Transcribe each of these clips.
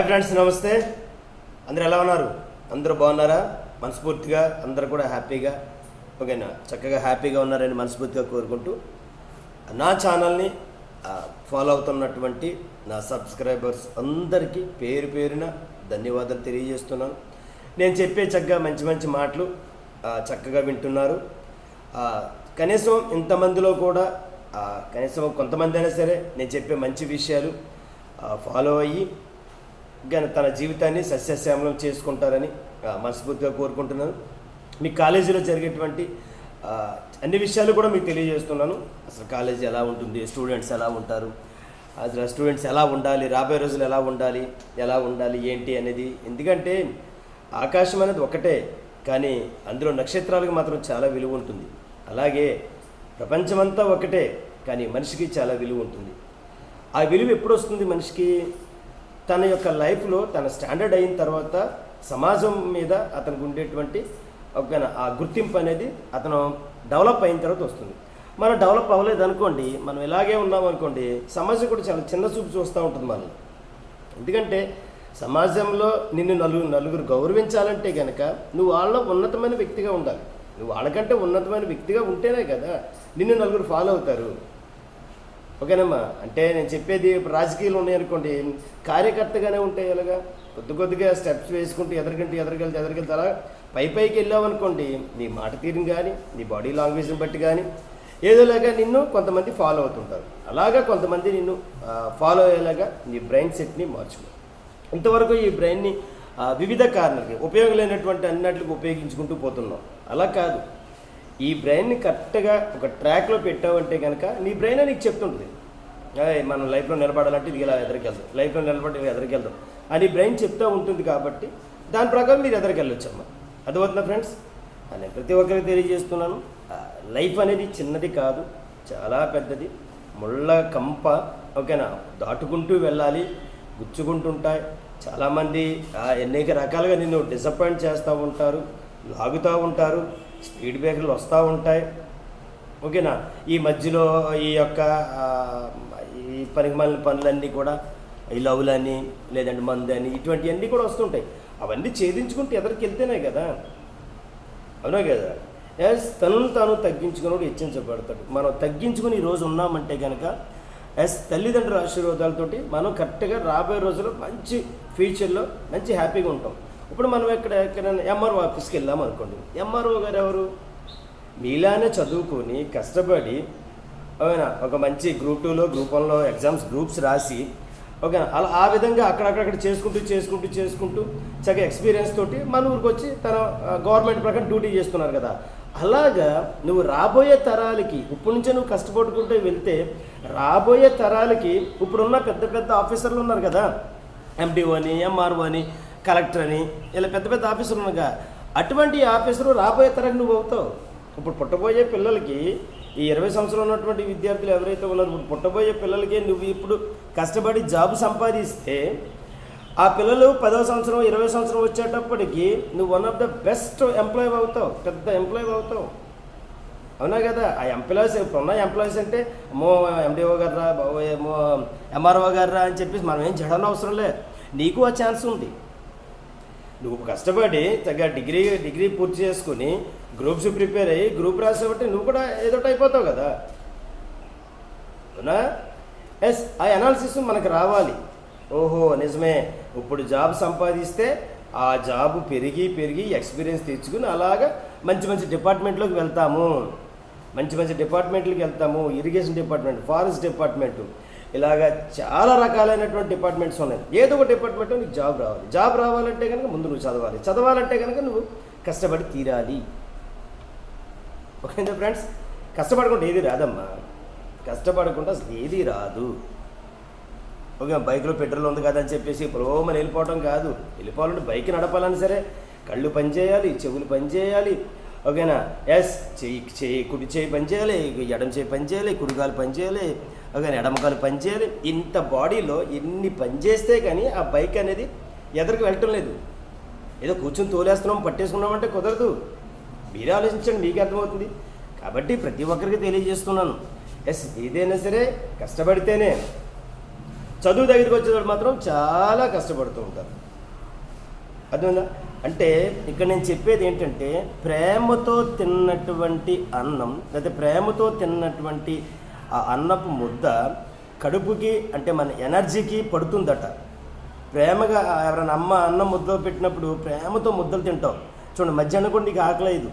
Friends నమస్తే. అందరూ ఎలా ఉన్నారు? అందరూ బాగున్నారా? మనస్ఫూర్తిగా అందరూ కూడా హ్యాపీగా ఓకేనా చక్కగా హ్యాపీగా ఉన్నారని మనస్ఫూర్తిగా కోరుకుంటూ నా ఛానల్ని ఫాలో అవుతున్నటువంటి నా సబ్స్క్రైబర్స్ అందరికీ పేరు పేరున ధన్యవాదాలు తెలియజేస్తున్నాను. నేను చెప్పే చక్కగా మంచి మంచి మాటలు చక్కగా వింటున్నారు. కనీసం ఇంతమందిలో కూడా కనీసం కొంతమంది అయినా సరే నేను చెప్పే మంచి విషయాలు ఫాలో అయ్యి కానీ తన జీవితాన్ని సస్యశ్యామలం చేసుకుంటారని మనస్ఫూర్తిగా కోరుకుంటున్నాను. మీ కాలేజీలో జరిగేటువంటి అన్ని విషయాలు కూడా మీకు తెలియజేస్తున్నాను. అసలు కాలేజీ ఎలా ఉంటుంది, స్టూడెంట్స్ ఎలా ఉంటారు, అసలు స్టూడెంట్స్ ఎలా ఉండాలి, రాబోయే రోజులు ఎలా ఉండాలి ఏంటి అనేది. ఎందుకంటే ఆకాశం అనేది ఒకటే, కానీ అందులో నక్షత్రాలకు మాత్రం చాలా విలువ ఉంటుంది. అలాగే ప్రపంచమంతా ఒకటే, కానీ మనిషికి చాలా విలువ ఉంటుంది. ఆ విలువ ఎప్పుడు వస్తుంది మనిషికి? తన యొక్క లైఫ్లో తన స్టాండర్డ్ అయిన తర్వాత సమాజం మీద అతనికి ఉండేటువంటి ఒక ఆ గుర్తింపు అనేది అతను డెవలప్ అయిన తర్వాత వస్తుంది. మనం డెవలప్ అవ్వలేదు అనుకోండి, మనం ఇలాగే ఉన్నాం అనుకోండి, సమాజం కూడా చాలా చిన్న చూపు చూస్తూ ఉంటుంది మనల్ని. ఎందుకంటే సమాజంలో నిన్ను నలుగురు గౌరవించాలంటే కనుక నువ్వు వాళ్ళ ఉన్నతమైన వ్యక్తిగా ఉండాలి. నువ్వు వాళ్ళకంటే ఉన్నతమైన వ్యక్తిగా ఉంటేనే కదా నిన్ను నలుగురు ఫాలో అవుతారు. ఓకేనమ్మా? అంటే నేను చెప్పేది ఇప్పుడు రాజకీయాలు ఉన్నాయనుకోండి, కార్యకర్తగానే ఉంటాయి. అలాగా కొద్దిగా స్టెప్స్ వేసుకుంటూ ఎదరికెళ్తే అలా పైకి వెళ్ళావనుకోండి, నీ మాట తీరుని కానీ నీ బాడీ లాంగ్వేజ్ని బట్టి కానీ ఏదోలాగా నిన్ను కొంతమంది ఫాలో అవుతుంటారు. అలాగా కొంతమంది నిన్ను ఫాలో అయ్యేలాగా నీ బ్రెయిన్ సెట్ని మార్చుకో. ఇంతవరకు ఈ బ్రెయిన్ని వివిధ కారణాలకి ఉపయోగం లేనటువంటి అన్నిటికి ఉపయోగించుకుంటూ పోతున్నాం. అలా కాదు, ఈ బ్రెయిన్ని కరెక్ట్గా ఒక ట్రాక్లో పెట్టావంటే కనుక నీ బ్రెయిన్ నీకు చెప్తుంటుంది, మనం లైఫ్లో నిలబడాలంటే ఇది ఇలా ఎదరికెళ్దాం, లైఫ్లో నిలబడి ఎదరికెళ్దాం అని బ్రెయిన్ చెప్తూ ఉంటుంది. కాబట్టి దాని ప్రకారం మీరు ఎదరికెళ్ళొచ్చమ్మా. అర్థమవుతుందా ఫ్రెండ్స్? నేను ప్రతి ఒక్కరికి తెలియజేస్తున్నాను, లైఫ్ అనేది చిన్నది కాదు, చాలా పెద్దది, ముళ్ళ కంప. ఓకేనా? దాటుకుంటూ వెళ్ళాలి, గుచ్చుకుంటుంటాయి. చాలామంది అనేక రకాలుగా నిన్ను డిసప్పాయింట్ చేస్తూ ఉంటారు, లాగుతూ ఉంటారు, స్పీడ్ బ్రేకర్లు వస్తూ ఉంటాయి. ఓకేనా? ఈ మధ్యలో ఈ యొక్క ఈ పనికిమాలిన పనులన్నీ కూడా, ఈ లవ్లని లేదంటే మందు అని ఇటువంటివన్నీ కూడా వస్తుంటాయి. అవన్నీ ఛేదించుకుంటూ ఎదరికి వెళ్తేనే కదా. అవునా కదా? తనను తాను తగ్గించుకుని హెచ్చించబడతాడు. మనం తగ్గించుకుని ఈరోజు ఉన్నామంటే కనుక తల్లిదండ్రుల ఆశీర్వాదాలతోటి మనం కరెక్ట్గా రాబోయే రోజుల్లో మంచి ఫ్యూచర్లో మంచి హ్యాపీగా ఉంటాం. ఇప్పుడు మనం ఎక్కడైనా ఎంఆర్ఓ ఆఫీస్కి వెళ్ళాం అనుకోండి, ఎంఆర్ఓ గారు ఎవరు? మీలానే చదువుకొని కష్టపడి ఓకేనా ఒక మంచి గ్రూప్ 2లో గ్రూప్ 1లో గ్రూప్స్ రాసి ఓకేనా అలా ఆ విధంగా అక్కడక్కడ చేసుకుంటూ చక్కగా ఎక్స్పీరియన్స్ తోటి మన ఊరికి వచ్చి తన గవర్నమెంట్ ప్రకారం డ్యూటీ చేస్తున్నారు కదా. అలాగా నువ్వు రాబోయే తరాలకి ఇప్పటి నుంచే నువ్వు కష్టపడుకుంటూ వెళ్తే రాబోయే తరాలకి ఇప్పుడున్న పెద్ద ఆఫీసర్లు ఉన్నారు కదా, ఎండిఓ అని, ఎంఆర్ఓ అని, కలెక్టర్ అని, ఇలా పెద్ద ఆఫీసర్లు ఉన్నాగా. అటువంటి ఆఫీసరు రాబోయే తరానికి నువ్వు అవుతావు. ఇప్పుడు పుట్టబోయే పిల్లలకి ఈ 20 సంవత్సరాలు ఉన్నటువంటి విద్యార్థులు ఎవరైతే ఉన్నారో ఇప్పుడు పుట్టబోయే పిల్లలకి నువ్వు ఇప్పుడు కష్టపడి జాబ్ సంపాదిస్తే ఆ పిల్లలు 10వ సంవత్సరం 20వ సంవత్సరం వచ్చేటప్పటికి నువ్వు one of the best employee అవుతావు, పెద్ద ఎంప్లాయీ అవుతావు. అవునా కదా? ఆ ఎంప్లాయీస్ ఇప్పుడున్న ఎంప్లాయీస్ అంటే ఎండిఓ గారా ఏమో ఎంఆర్ఓ గారా అని చెప్పేసి మనం ఏం చేయడం అవసరం లేదు. నీకు ఆ ఛాన్స్ ఉంది. నువ్వు కష్టపడి తగ్గ డిగ్రీ పూర్తి చేసుకుని గ్రూప్స్ ప్రిపేర్ అయ్యి గ్రూప్ రాసేబట్టి నువ్వు కూడా ఏదోటి అయిపోతావు కదా. అవునా? ఆ అనాలిసిస్ మనకు రావాలి. ఓహో నిజమే, ఇప్పుడు జాబ్ సంపాదిస్తే ఆ జాబ్ పెరిగి ఎక్స్పీరియన్స్ తెచ్చుకుని అలాగా మంచి డిపార్ట్మెంట్లోకి వెళ్తాము. మంచి డిపార్ట్మెంట్లకి వెళ్తాము. ఇరిగేషన్ డిపార్ట్మెంట్, ఫారెస్ట్ డిపార్ట్మెంటు, ఇలాగా చాలా రకాలైనటువంటి డిపార్ట్మెంట్స్ ఉన్నాయి. ఏదో ఒక డిపార్ట్మెంట్లో నీకు జాబ్ రావాలంటే కనుక ముందు నువ్వు చదవాలంటే కనుక నువ్వు కష్టపడి తీరాలి. ఓకేనా ఫ్రెండ్స్? కష్టపడకుండా ఏది రాదమ్మా, కష్టపడకుండా అసలు ఏది రాదు. ఓకే, బైక్లో పెట్రోల్ ఉంది కదా అని చెప్పేసి ప్రోమని వెళ్ళిపోవడం కాదు. వెళ్ళిపోవాలంటే బైక్ నడపాలని సరే కళ్ళు పనిచేయాలి, చెవులు పనిచేయాలి. ఓకేనా? కుడి చేయి పనిచేయాలి, ఎడమ చేయి పనిచేయాలి, కుడిగాలు పనిచేయాలి, ఓకేనా ఎడమకాలు పనిచేయాలి. ఇంత బాడీలో ఎన్ని పనిచేస్తే కానీ ఆ బైక్ అనేది ఎదరికి వెళ్ళటం లేదు. ఏదో కూర్చొని తోలేస్తున్నాం పట్టేసుకున్నామంటే కుదరదు. మీరే ఆలోచించండి, మీకు అర్థమవుతుంది. కాబట్టి ప్రతి ఒక్కరికి తెలియజేస్తున్నాను, ఏదైనా సరే కష్టపడితేనే చదువు దగ్గరికి వచ్చేవాడు మాత్రం చాలా కష్టపడుతూ ఉంటారు. అర్థమైందా? అంటే ఇక్కడ నేను చెప్పేది ఏంటంటే, ప్రేమతో తిన్నటువంటి అన్నం లేదా ప్రేమతో తిన్నటువంటి ఆ అన్నపు ముద్ద కడుపుకి అంటే మన ఎనర్జీకి పడుతుందట. ప్రేమగా ఎవరైనా అన్నం ముద్దలో పెట్టినప్పుడు ప్రేమతో ముద్దలు తింటావు చూడండి, మధ్యాహ్నం కూడా నీకు ఆకలేదు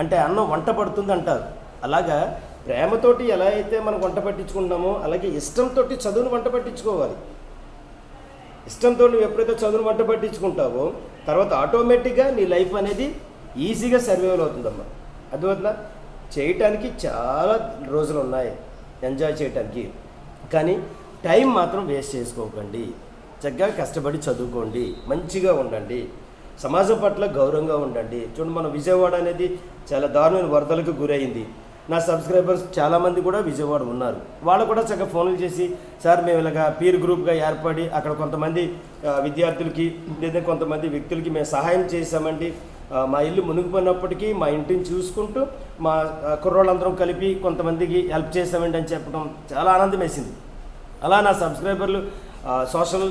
అంటే అన్నం వంట పడుతుంది అంటారు. అలాగా ప్రేమతోటి ఎలా అయితే మనం వంట పట్టించుకుంటామో అలాగే ఇష్టంతో చదువును వంట పట్టించుకోవాలి. ఇష్టంతో నువ్వు ఎప్పుడైతే చదువును వంట పట్టించుకుంటావో తర్వాత ఆటోమేటిక్గా నీ లైఫ్ అనేది ఈజీగా సర్వైవల్ అవుతుందమ్మా. అర్థమవుతుందా? చేయటానికి చాలా రోజులు ఉన్నాయి ఎంజాయ్ చేయటానికి, కానీ టైం మాత్రం వేస్ట్ చేసుకోకండి. చక్కగా కష్టపడి చదువుకోండి, మంచిగా ఉండండి, సమాజం పట్ల గౌరవంగా ఉండండి. చూడండి, మన విజయవాడ అనేది చాలా దారుణమైన వరదలకు గురైంది. నా సబ్స్క్రైబర్స్ చాలామంది కూడా విజయవాడ ఉన్నారు. వాళ్ళు కూడా చక్కగా ఫోన్లు చేసి, సార్ మేము ఇలాగా పీర్ గ్రూప్గా ఏర్పడి అక్కడ కొంతమంది విద్యార్థులకి లేదా కొంతమంది వ్యక్తులకి మేము సహాయం చేశామండి. మా ఇల్లు మునిగిపోయినప్పటికీ మా ఇంటిని చూసుకుంటూ మా కుర్రోళ్ళందరం కలిపి కొంతమందికి హెల్ప్ చేశామండి అని చెప్పడం చాలా ఆనందం వేసింది. అలా నా సబ్స్క్రైబర్లు సోషల్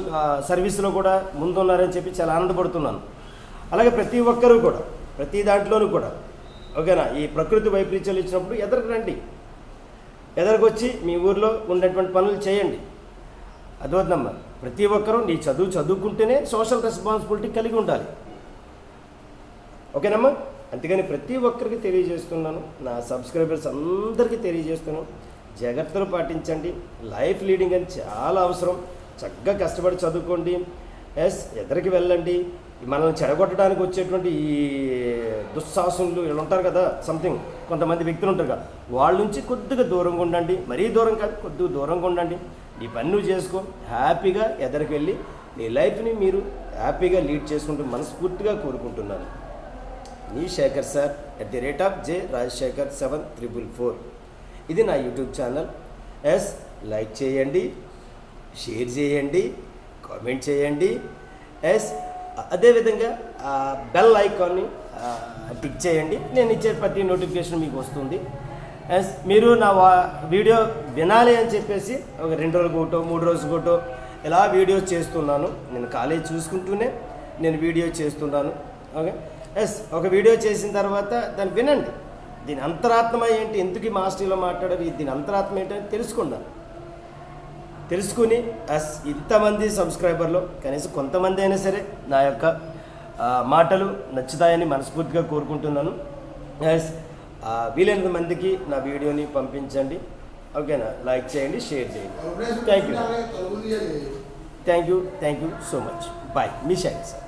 సర్వీస్లో కూడా ముందున్నారని చెప్పి చాలా ఆనందపడుతున్నాను. అలాగే ప్రతి ఒక్కరూ కూడా ప్రతి దాంట్లోనూ కూడా ఓకేనా, ఈ ప్రకృతి వైపరీత్యాలు ఇచ్చినప్పుడు ఎదరికి రండి, ఎదరికి వచ్చి మీ ఊర్లో ఉండేటువంటి పనులు చేయండి. అదవుతుందమ్మా. ప్రతి ఒక్కరూ నీ చదువుకుంటేనే సోషల్ రెస్పాన్సిబిలిటీ కలిగి ఉండాలి. ఓకేనమ్మా? అంతేగాని ప్రతి ఒక్కరికి తెలియజేస్తున్నాను, నా సబ్స్క్రైబర్స్ అందరికీ తెలియజేస్తున్నాను, జాగ్రత్తలు పాటించండి. లైఫ్ లీడింగ్ అని చాలా అవసరం. చక్కగా కష్టపడి చదువుకోండి. ఎదరికి వెళ్ళండి. మనల్ని చెడగొట్టడానికి వచ్చేటువంటి ఈ దుస్సాహసులు వీళ్ళు ఉంటారు కదా, సంథింగ్ కొంతమంది వ్యక్తులు ఉంటారు కదా, వాళ్ళ నుంచి కొద్దిగా దూరంగా ఉండండి. మరీ దూరం కాదు, కొద్దిగా దూరంగా ఉండండి. నీ పని నువ్వు చేసుకో, హ్యాపీగా ఎదరికి వెళ్ళి నీ లైఫ్ని మీరు హ్యాపీగా లీడ్ చేసుకుంటూ మనస్ఫూర్తిగా కోరుకుంటున్నాను. నీ శేఖర్ సార్ @JRajShekhar744. ఇది నా యూట్యూబ్ ఛానల్. లైక్ చేయండి, షేర్ చేయండి, కామెంట్ చేయండి. అదేవిధంగా బెల్ ఐకాన్ని టిక్ చేయండి. నేను ఇచ్చే ప్రతి నోటిఫికేషన్ మీకు వస్తుంది. మీరు నా వీడియో వినాలి అని చెప్పేసి ఒక 2 రోజులకోటో 3 రోజులకోటో ఇలా వీడియోస్ చేస్తున్నాను. నేను కాలేజ్ చూసుకుంటూనే నేను వీడియో చేస్తున్నాను. ఓకే, ఒక వీడియో చేసిన తర్వాత దాన్ని వినండి. దీని అంతరాత్మ ఏంటి, ఎందుకు ఈ మాస్టర్లో మాట్లాడారు, దీని అంతరాత్మ ఏంటని తెలుసుకుని ఇంతమంది సబ్స్క్రైబర్లో కనీసం కొంతమంది అయినా సరే నా యొక్క మాటలు నచ్చుతాయని మనస్ఫూర్తిగా కోరుకుంటున్నాను. వీలైనంత మందికి నా వీడియోని పంపించండి. ఓకేనా? లైక్ చేయండి, షేర్ చేయండి. Thank you so much. Bye. మీ శేఖర్ సార్.